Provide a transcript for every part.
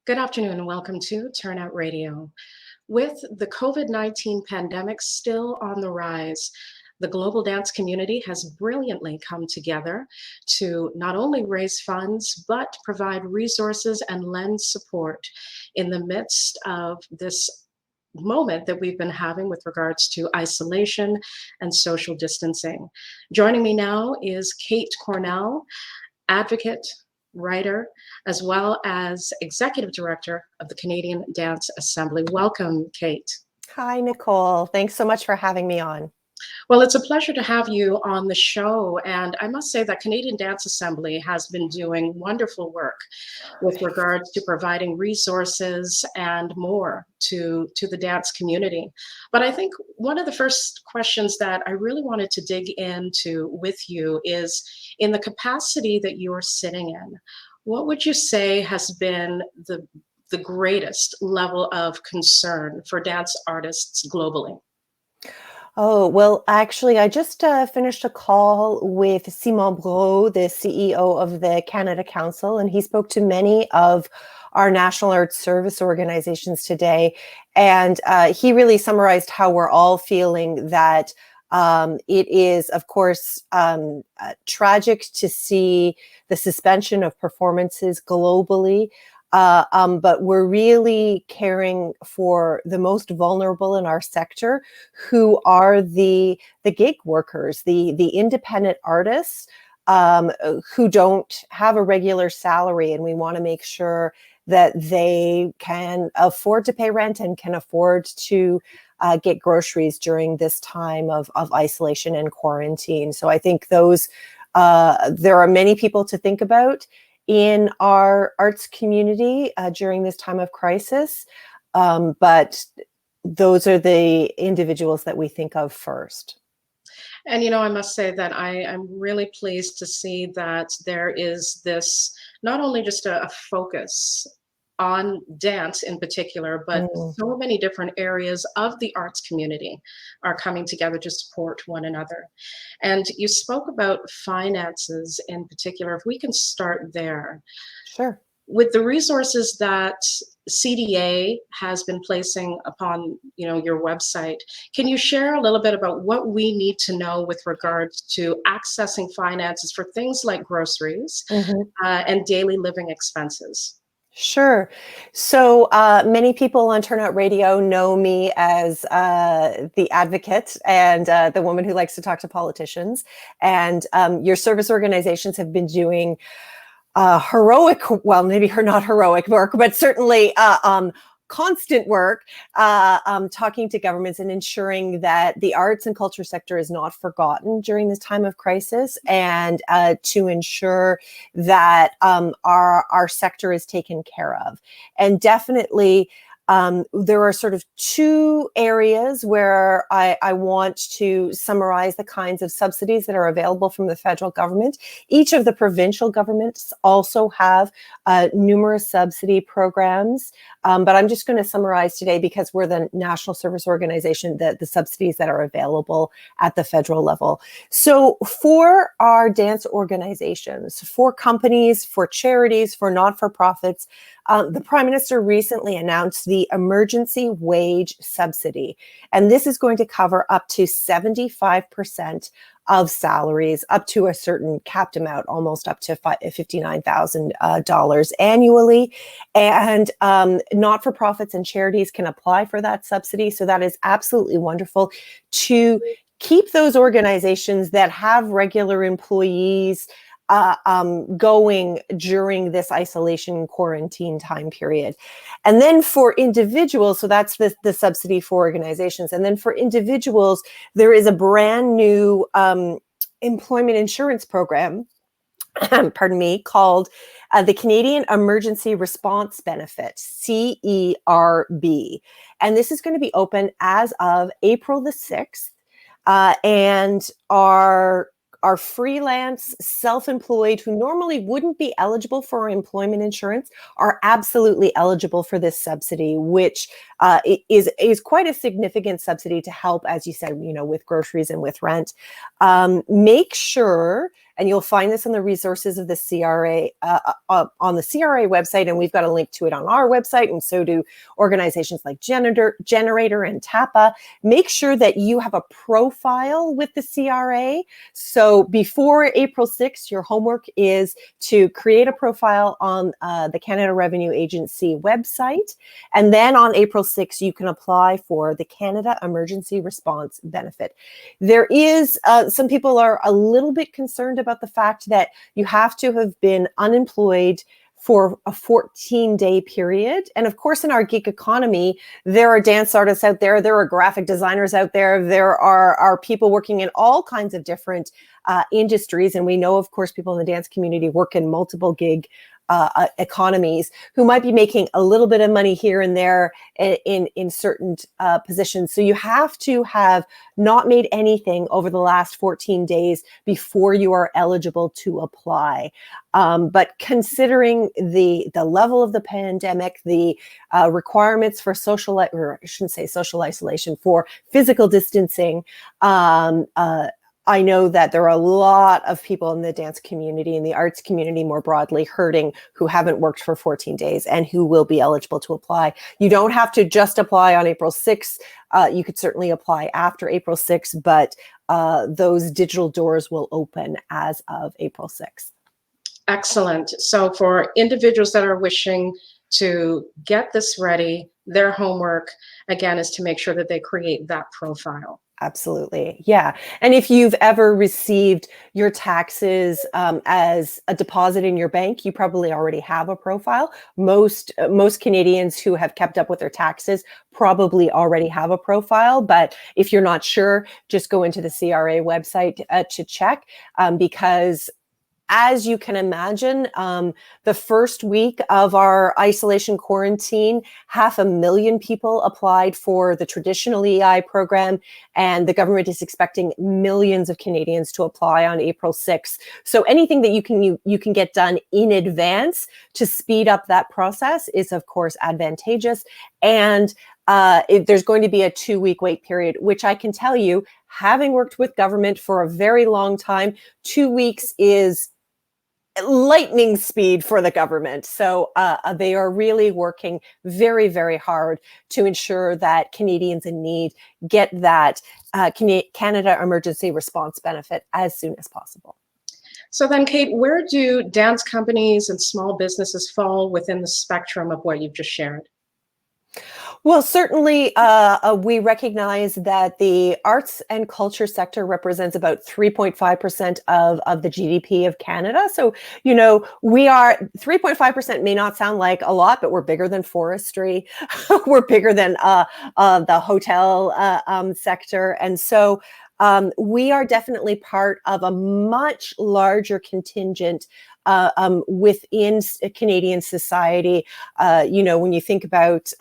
Good afternoon and welcome to Turnout Radio. With the COVID-19 pandemic still on the rise, the global dance community has brilliantly come together to not only raise funds, but provide resources and lend support in the midst of this moment that we've been having with regards to isolation and social distancing. Joining me now is Kate Cornell, advocate, writer, as well as executive director of the Canadian Dance Assembly. Welcome, Kate. Hi, Nicole. Thanks so much for having me on. Well, it's a pleasure to have you on the show. And I must say that Canadian Dance Assembly has been doing wonderful work with regards to providing resources and more to the dance community. But I think one of the first questions that I really wanted to dig into with you is in the capacity that you're sitting in, what would you say has been the greatest level of concern for dance artists globally? Oh, well, actually, I just finished a call with Simon Brault, the CEO of the Canada Council, and he spoke to many of our national arts service organizations today. And he really summarized how we're all feeling that it is, of course, tragic to see the suspension of performances globally. But we're really caring for the most vulnerable in our sector, who are the gig workers, the independent artists who don't have a regular salary, and we want to make sure that they can afford to pay rent and can afford to get groceries during this time of isolation and quarantine. So I think those there are many people to think about in our arts community during this time of crisis. But those are the individuals that we think of first. And, I must say that I am really pleased to see that there is this, not only just a focus on dance in particular, but so many different areas of the arts community are coming together to support one another. And you spoke about finances in particular. If we can start there. Sure. With the resources that CDA has been placing upon, your website, can you share a little bit about what we need to know with regards to accessing finances for things like groceries and daily living expenses? Sure. So many people on Turnout Radio know me as the advocate and the woman who likes to talk to politicians. And your service organizations have been doing heroic, well, maybe not heroic work, but certainly constant work talking to governments and ensuring that the arts and culture sector is not forgotten during this time of crisis, and to ensure that our sector is taken care of. And definitely there are sort of two areas where I want to summarize the kinds of subsidies that are available from the federal government. Each of the provincial governments also have numerous subsidy programs, but I'm just going to summarize today, because we're the national service organization, the subsidies that are available at the federal level. So for our dance organizations, for companies, for charities, for not-for-profits, the Prime Minister recently announced the emergency wage subsidy, and this is going to cover up to 75% of salaries, up to a certain capped amount, almost up to $59,000 annually. And not-for-profits and charities can apply for that subsidy. So that is absolutely wonderful to keep those organizations that have regular employees going during this isolation quarantine time period. And then for individuals, so that's the subsidy for organizations. And then for individuals, there is a brand new employment insurance program, pardon me, called the Canadian Emergency Response Benefit, CERB. And this is going to be open as of April the 6th. And our freelance, self-employed, who normally wouldn't be eligible for employment insurance, are absolutely eligible for this subsidy, which is quite a significant subsidy to help, as you said, with groceries and with rent. Make sure And you'll find this on the resources of the CRA, on the CRA website. And we've got a link to it on our website. And so do organizations like Generator and TAPA. Make sure that you have a profile with the CRA. So before April 6th, your homework is to create a profile on the Canada Revenue Agency website. And then on April 6th, you can apply for the Canada Emergency Response Benefit. There is, some people are a little bit concerned about the fact that you have to have been unemployed for a 14-day period. And of course, in our gig economy, there are dance artists out there, there are graphic designers out there are people working in all kinds of different industries. And we know, of course, people in the dance community work in multiple gig economies who might be making a little bit of money here and there in certain positions. So you have to have not made anything over the last 14 days before you are eligible to apply. But considering the level of the pandemic, the requirements for or I shouldn't say social isolation, for physical distancing, I know that there are a lot of people in the dance community and the arts community more broadly hurting who haven't worked for 14 days and who will be eligible to apply. You don't have to just apply on April 6th. You could certainly apply after April 6th, but those digital doors will open as of April 6th. Excellent. So for individuals that are wishing to get this ready, their homework, again, is to make sure that they create that profile. Absolutely. Yeah. And if you've ever received your taxes as a deposit in your bank, you probably already have a profile. Most Canadians who have kept up with their taxes probably already have a profile. But if you're not sure, just go into the CRA website to check, because as you can imagine, the first week of our isolation quarantine, 500,000 people applied for the traditional EI program, and the government is expecting millions of Canadians to apply on April 6th. So anything that you can get done in advance to speed up that process is, of course, advantageous. And there's going to be a 2-week wait period, which I can tell you, having worked with government for a very long time, 2 weeks is lightning speed for the government. So they are really working very, very hard to ensure that Canadians in need get that Canada Emergency Response Benefit as soon as possible. So then, Kate, where do dance companies and small businesses fall within the spectrum of what you've just shared? Well, certainly, we recognize that the arts and culture sector represents about 3.5% of the GDP of Canada. So, we are 3.5% may not sound like a lot, but we're bigger than forestry. We're bigger than the hotel sector. And so we are definitely part of a much larger contingent within Canadian society. When you think about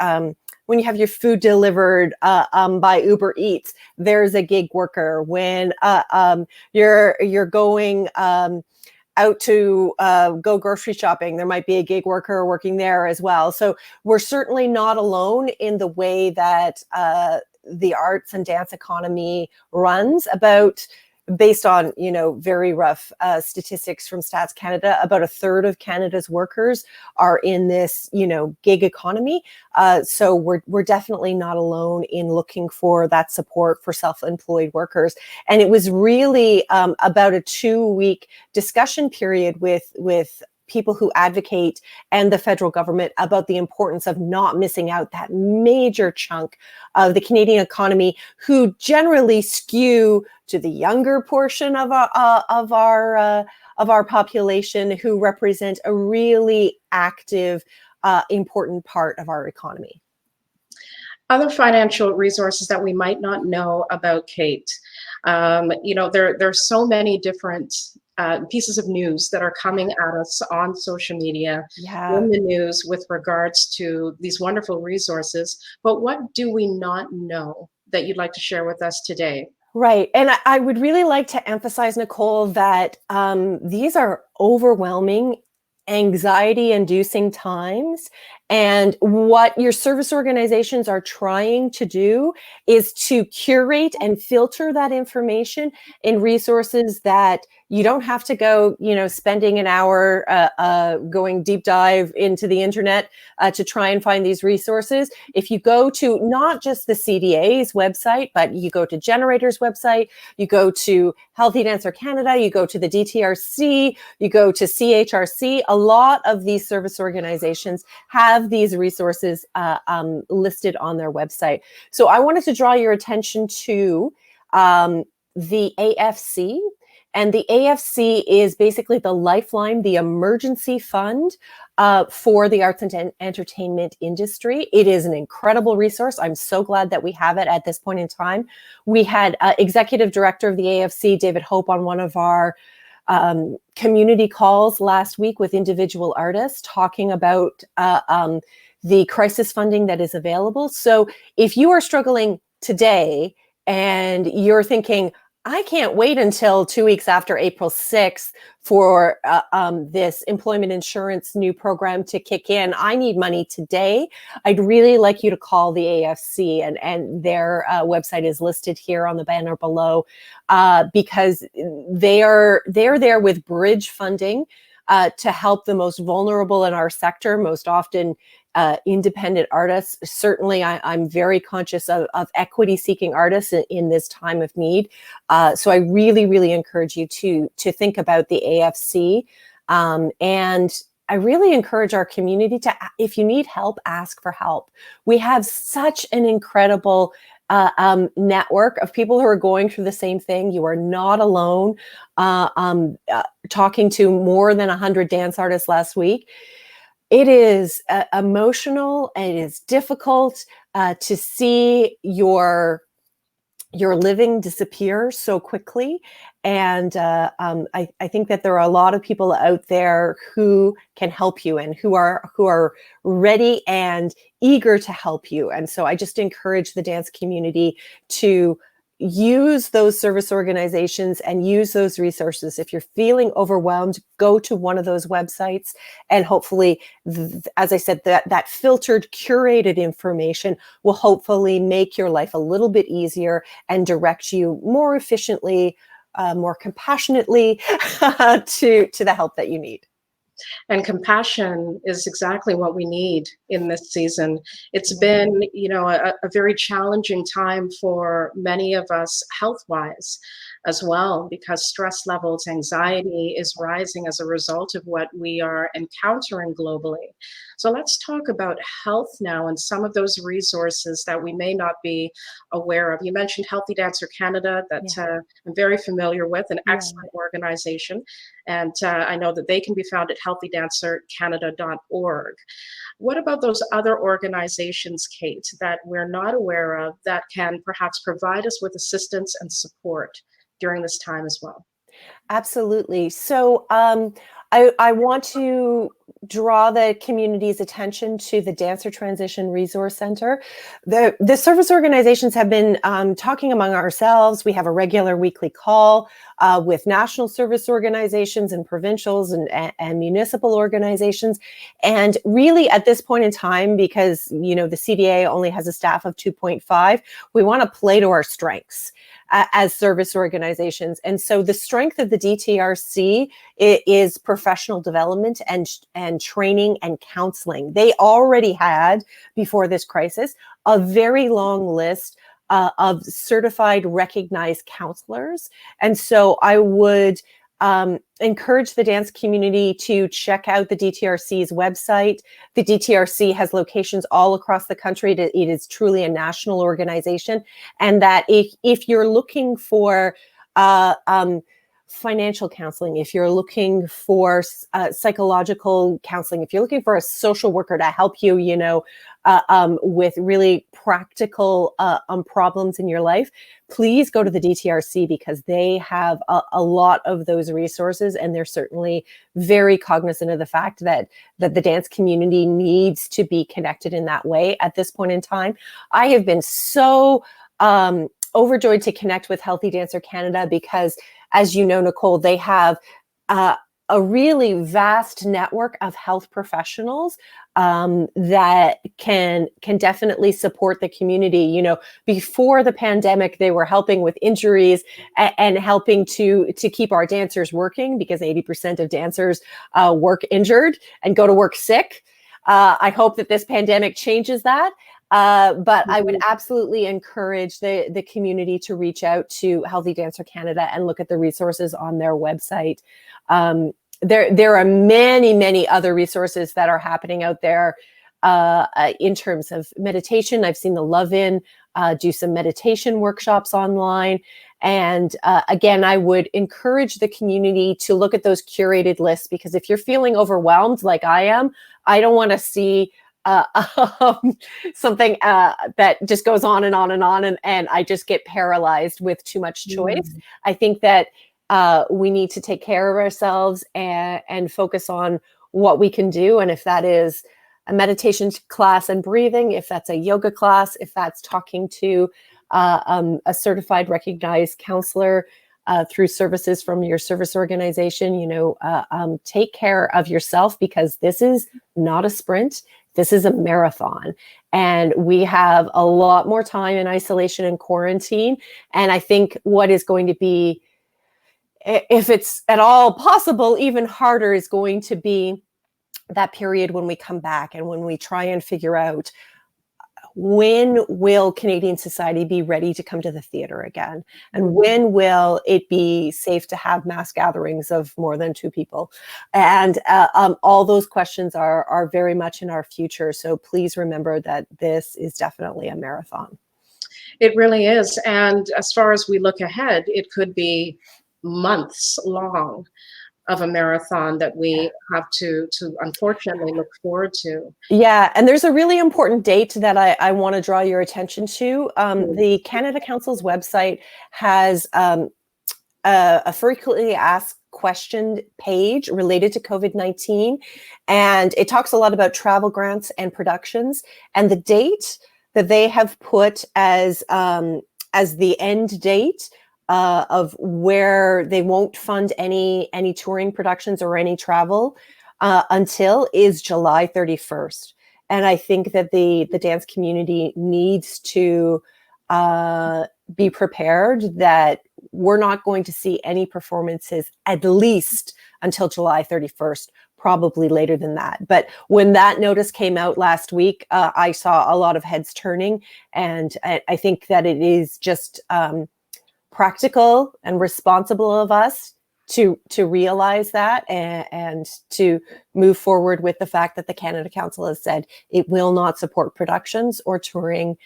when you have your food delivered by Uber Eats, there's a gig worker. When you're going out to go grocery shopping, there might be a gig worker working there as well. So we're certainly not alone in the way that the arts and dance economy runs. Based on, very rough statistics from Stats Canada, about a third of Canada's workers are in this, gig economy. So we're definitely not alone in looking for that support for self-employed workers. And it was really about a 2-week discussion period with people who advocate and the federal government about the importance of not missing out that major chunk of the Canadian economy who generally skew to the younger portion of our population, who represent a really active, important part of our economy. Other financial resources that we might not know about, Kate. There's so many different pieces of news that are coming at us on social media, in the news, with regards to these wonderful resources. But what do we not know that you'd like to share with us today? Right. And I would really like to emphasize, Nicole, that these are overwhelming, anxiety-inducing times. And what your service organizations are trying to do is to curate and filter that information in resources that You don't have to go, spending an hour going deep dive into the internet to try and find these resources. If you go to not just the CDA's website, but you go to Generator's website, you go to Healthy Dancer Canada, you go to the DTRC, you go to CHRC, a lot of these service organizations have these resources listed on their website. So I wanted to draw your attention to the AFC. And the AFC is basically the lifeline, the emergency fund for the arts and entertainment industry. It is an incredible resource. I'm so glad that we have it at this point in time. We had Executive Director of the AFC, David Hope, on one of our community calls last week with individual artists talking about the crisis funding that is available. So if you are struggling today and you're thinking, I can't wait until 2 weeks after April 6th for this employment insurance new program to kick in. I need money today. I'd really like you to call the AFC, and their website is listed here on the banner below, because they're there with bridge funding to help the most vulnerable in our sector, most often independent artists. Certainly, I'm very conscious of equity-seeking artists in this time of need. So I really, really encourage you to think about the AFC. And I really encourage our community to, if you need help, ask for help. We have such an incredible network of people who are going through the same thing. You are not alone. Talking to more than 100 dance artists last week, it is emotional. It is difficult to see your living disappear so quickly. And I think that there are a lot of people out there who can help you and who are ready and eager to help you. And so I just encourage the dance community to use those service organizations and use those resources. If you're feeling overwhelmed, go to one of those websites, and hopefully, as I said, that filtered, curated information will hopefully make your life a little bit easier and direct you more efficiently, more compassionately to the help that you need. And compassion is exactly what we need in this season. It's been, a very challenging time for many of us health-wise as well, because stress levels, anxiety is rising as a result of what we are encountering globally. So let's talk about health now and some of those resources that we may not be aware of. You mentioned Healthy Dancer Canada, that I'm very familiar with, an excellent organization. And I know that they can be found at healthydancercanada.org. What about those other organizations, Kate, that we're not aware of that can perhaps provide us with assistance and support during this time as well? Absolutely. So I want to draw the community's attention to the Dancer Transition Resource Center. The service organizations have been talking among ourselves. We have a regular weekly call with national service organizations and provincials and municipal organizations. And really at this point in time, because the CDA only has a staff of 2.5, we want to play to our strengths as service organizations. And so the strength of the DTRC is professional development and training and counseling. They already had, before this crisis, a very long list of certified, recognized counselors. And so I would encourage the dance community to check out the DTRC's website. The DTRC has locations all across the country. It is truly a national organization. And that if you're looking for financial counseling, if you're looking for psychological counseling, if you're looking for a social worker to help you, with really practical problems in your life, please go to the DTRC, because they have a lot of those resources, and they're certainly very cognizant of the fact that the dance community needs to be connected in that way at this point in time. I have been so overjoyed to connect with Healthy Dancer Canada, because, as you know, Nicole, they have a really vast network of health professionals that can definitely support the community. You know, before the pandemic, they were helping with injuries and helping to keep our dancers working, because 80% of dancers work injured and go to work sick. I hope that this pandemic changes that. But I would absolutely encourage the community to reach out to Healthy Dancer Canada and look at the resources on their website. There are many other resources that are happening out there in terms of meditation. I've seen the Love In do some meditation workshops online. And again, I would encourage the community to look at those curated lists, because if you're feeling overwhelmed like I am, I don't want to see something that just goes on and on and on, and I just get paralyzed with too much choice. I think that we need to take care of ourselves and focus on what we can do. And if that is a meditation class and breathing, if that's a yoga class, if that's talking to a certified, recognized counselor through services from your service organization, you know, take care of yourself, because this is not a sprint. This is a marathon, and we have a lot more time in isolation and quarantine. And I think what is going to be, if it's at all possible, even harder, is going to be that period when we come back and when we try and figure out, when will Canadian society be ready to come to the theater again? And when will it be safe to have mass gatherings of more than 2 people? And all those questions are very much in our future. So please remember that this is definitely a marathon. It really is. And as far as we look ahead, it could be months long of a marathon that we have to unfortunately look forward to. Yeah, and there's a really important date that I want to draw your attention to. The Canada Council's website has a frequently asked question page related to COVID-19, and it talks a lot about travel grants and productions. And the date that they have put as the end date of where they won't fund any touring productions or any travel until is July 31st. And I think that the dance community needs to be prepared that we're not going to see any performances at least until July 31st, probably later than that. But when that notice came out last week, I saw a lot of heads turning, and I think that it is just practical and responsible of us to realize that and to move forward with the fact that the Canada Council has said it will not support productions or touring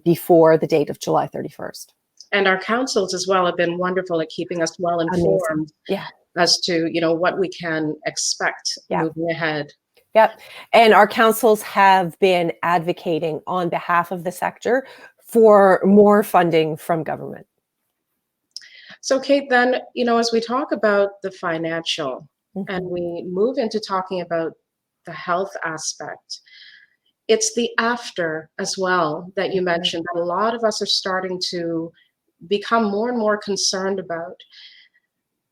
before the date of July 31st. And our councils as well have been wonderful at keeping us well informed as to, you know, what we can expect moving ahead. Yep. And our councils have been advocating on behalf of the sector for more funding from government. So Kate, then, you know, as we talk about the financial and we move into talking about the health aspect, it's the after as well that you mentioned that a lot of us are starting to become more and more concerned about.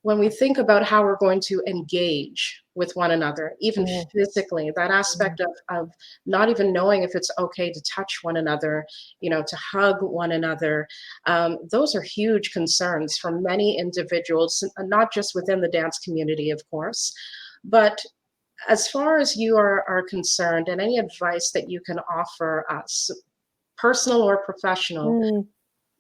When we think about how we're going to engage with one another, even physically, that aspect of not even knowing if it's okay to touch one another, you know, to hug one another, those are huge concerns for many individuals, not just within the dance community, of course, but as far as you are concerned, and any advice that you can offer us, personal or professional,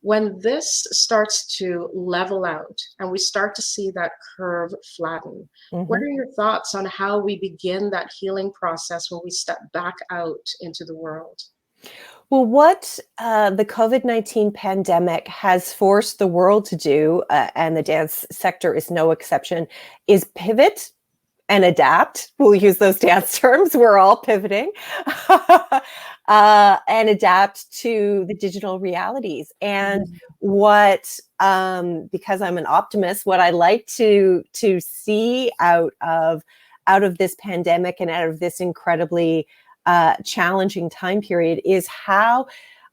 when this starts to level out and we start to see that curve flatten, what are your thoughts on how we begin that healing process when we step back out into the world? Well, what the COVID-19 pandemic has forced the world to do, and the dance sector is no exception, is pivot and adapt. We'll use those dance terms. We're all pivoting and adapt to the digital realities. And what, because I'm an optimist, what I like to see out of this pandemic and out of this incredibly challenging time period is how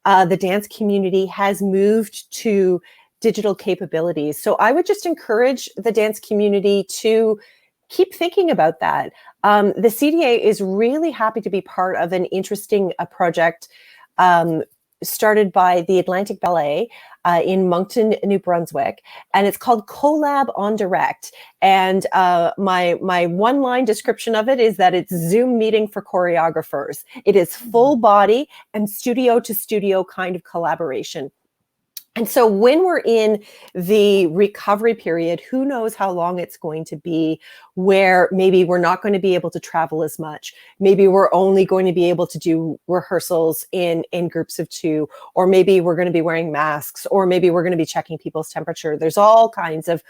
the dance community has moved to digital capabilities. So I would just encourage the dance community to keep thinking about that. The CDA is really happy to be part of an interesting project started by the Atlantic Ballet in Moncton, New Brunswick, and it's called Collab on Direct. And my one-line description of it is that it's Zoom meeting for choreographers. It is full body and studio to studio kind of collaboration. And so when we're in the recovery period, who knows how long it's going to be, where maybe we're not going to be able to travel as much. Maybe we're only going to be able to do rehearsals in groups of 2, or maybe we're going to be wearing masks, or maybe we're going to be checking people's temperature. There's all kinds of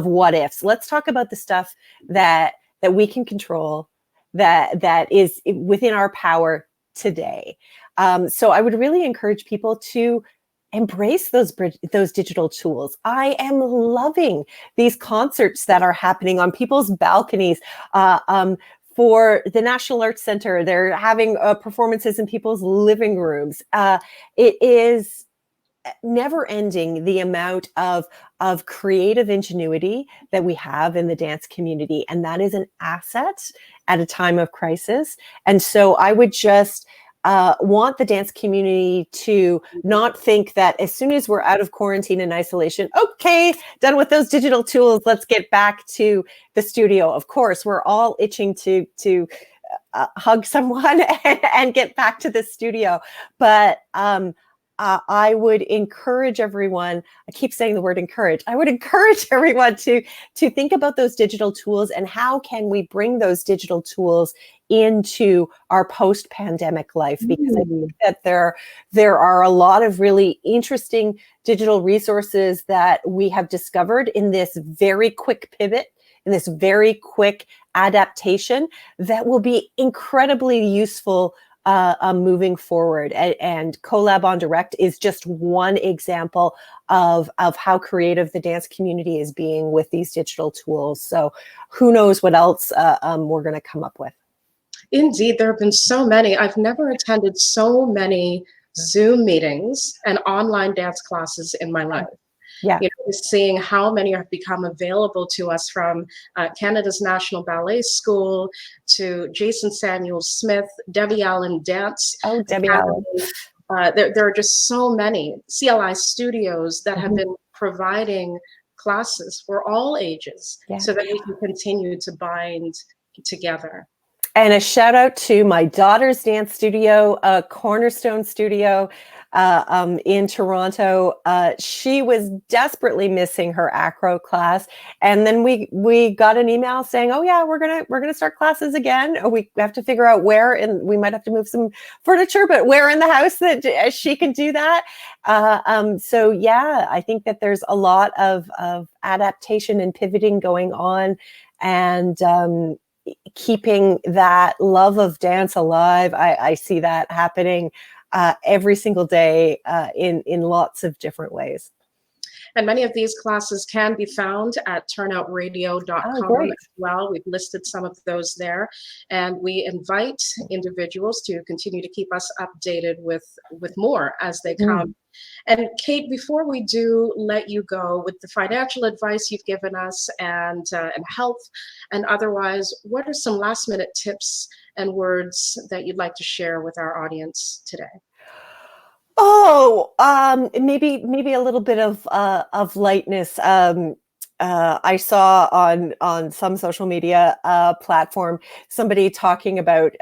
what ifs. Let's talk about the stuff that we can control, that is within our power today. So I would really encourage people to embrace those digital tools. I am loving these concerts that are happening on people's balconies. For the National Arts Center, they're having performances in people's living rooms. It is never ending, the amount of creative ingenuity that we have in the dance community. And that is an asset at a time of crisis. And so I would just want the dance community to not think that as soon as we're out of quarantine and isolation, okay, done with those digital tools, let's get back to the studio. Of course, we're all itching to hug someone and get back to the studio. But I would encourage everyone, I keep saying the word encourage, I would encourage everyone to think about those digital tools and how can we bring those digital tools into our post-pandemic life, because I think that there are a lot of really interesting digital resources that we have discovered in this very quick pivot, in this very quick adaptation, that will be incredibly useful moving forward. And Collab on Direct is just one example of how creative the dance community is being with these digital tools. So who knows what else we're going to come up with. Indeed, there have been so many. I've never attended so many Zoom meetings and online dance classes in my life. Yeah. You know, seeing how many have become available to us, from Canada's National Ballet School to Jason Samuel Smith, Debbie Allen Dance. Oh, Debbie Allen. There are just so many CLI studios that have been providing classes for all ages, so that we can continue to bind together. And a shout out to my daughter's dance studio, Cornerstone Studio in Toronto. She was desperately missing her acro class, and then we got an email saying, "Oh yeah, we're gonna start classes again. We have to figure out where, and we might have to move some furniture, but where in the house that she can do that." So yeah, I think that there's a lot of adaptation and pivoting going on, and keeping that love of dance alive. I see that happening every single day in lots of different ways. And many of these classes can be found at turnoutradio.com as well. We've listed some of those there. And we invite individuals to continue to keep us updated with more as they come. And Kate, before we do let you go, with the financial advice you've given us and health and otherwise, what are some last minute tips and words that you'd like to share with our audience today? Oh, maybe a little bit of lightness. I saw on some social media platform somebody talking about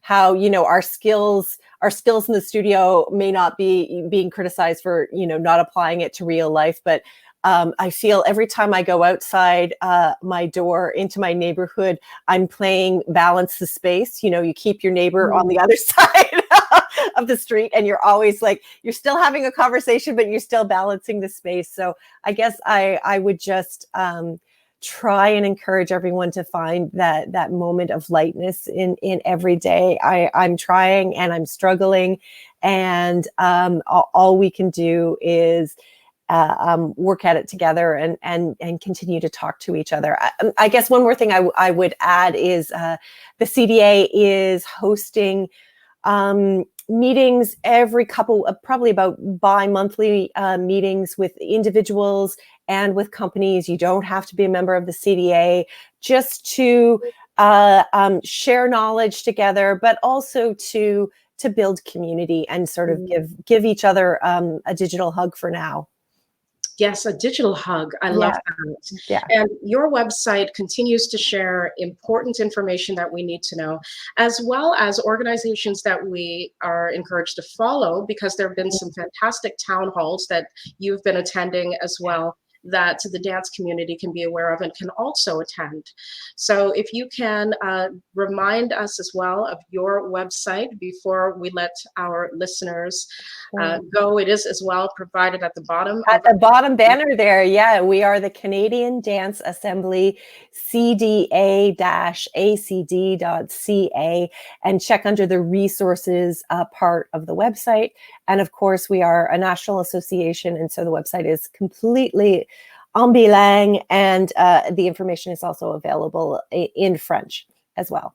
how, you know, our skills in the studio may not be being criticized for, you know, not applying it to real life, but I feel every time I go outside my door into my neighborhood, I'm playing Balance the Space. You know, you keep your neighbor on the other side of the street, and you're always like, you're still having a conversation, but you're still balancing the space. So I guess I would just try and encourage everyone to find that moment of lightness in every day. I'm trying and I'm struggling, and all we can do is work at it together and continue to talk to each other. I guess one more thing I would add is the CDA is hosting meetings every couple of, probably about bi-monthly meetings with individuals and with companies. You don't have to be a member of the CDA, just to share knowledge together, but also to build community and sort of give each other a digital hug for now. Yes, a digital hug. I love that. Yeah. And your website continues to share important information that we need to know, as well as organizations that we are encouraged to follow, because there have been some fantastic town halls that you've been attending as well, that the dance community can be aware of and can also attend. So if you can remind us as well of your website before we let our listeners go. It is as well provided at the bottom. At the bottom banner there, yeah, we are the Canadian Dance Assembly, CDA-ACD.ca, and check under the resources part of the website. And of course, we are a national association, and so the website is completely en bilingue, and the information is also available in French as well.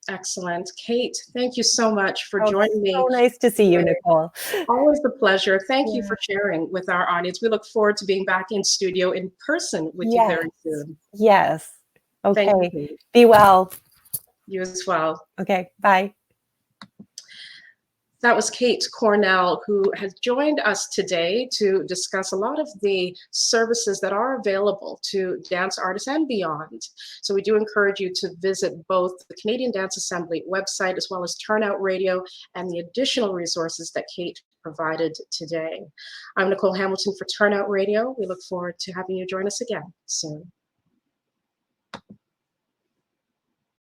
Excellent. Kate, thank you so much for joining me. So nice to see you, Nicole. Always a pleasure. Thank you for sharing with our audience. We look forward to being back in studio in person with you very soon. Yes. Okay. Thank you. Be well. You as well. Okay. Bye. That was Kate Cornell, who has joined us today to discuss a lot of the services that are available to dance artists and beyond. So we do encourage you to visit both the Canadian Dance Assembly website as well as Turnout Radio and the additional resources that Kate provided today. I'm Nicole Hamilton for Turnout Radio. We look forward to having you join us again soon.